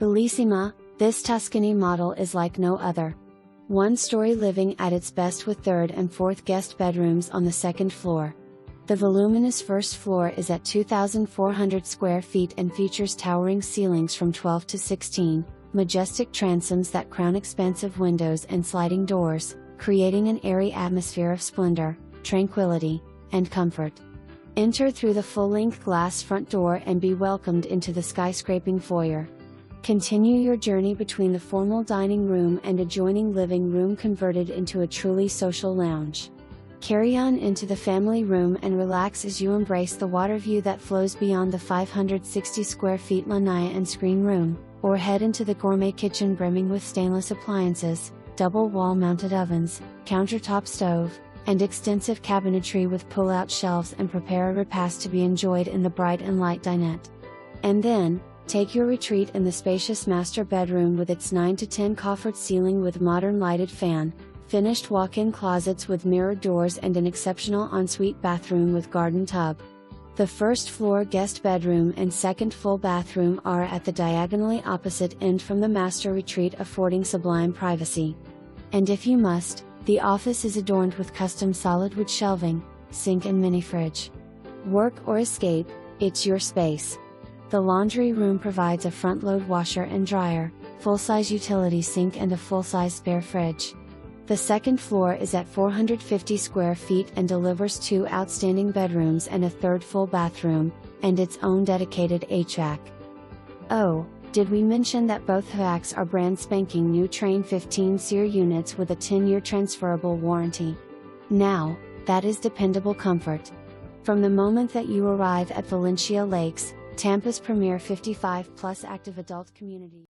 Bellisima, this Tuscany model is like no other. One-story living at its best with third and fourth guest bedrooms on the second floor. The voluminous first floor is at 2,400 square feet and features towering ceilings from 12 to 16, majestic transoms that crown expansive windows and sliding doors, creating an airy atmosphere of splendor, tranquility, and comfort. Enter through the full-length glass front door and be welcomed into the skyscraping foyer. Continue your journey between the formal dining room and adjoining living room converted into a truly social lounge. Carry on into the family room and relax as you embrace the water view that flows beyond the 560 square feet Lanai and Screen Room, or head into the Gourmet Kitchen brimming with stainless appliances, double wall-mounted ovens, countertop stove, and extensive cabinetry with pull-out shelves, and prepare a repast to be enjoyed in the bright and light dinette. And then, take your retreat in the spacious master bedroom with its 9 to 10 coffered ceiling with modern lighted fan, finished walk-in closets with mirrored doors, and an exceptional ensuite bathroom with garden tub. The first floor guest bedroom and second full bathroom are at the diagonally opposite end from the master retreat, affording sublime privacy. And if you must, the office is adorned with custom solid wood shelving, sink and mini fridge. Work or escape, it's your space. The laundry room provides a front-load washer and dryer, full-size utility sink, and a full-size spare fridge. The second floor is at 450 square feet and delivers 2 outstanding bedrooms and a third full bathroom, and its own dedicated HVAC. Oh, did we mention that both HVACs are brand spanking new Train 15 SEER units with a 10-year transferable warranty? Now, that is dependable comfort. From the moment that you arrive at Valencia Lakes, Tampa's premier 55-plus active adult community.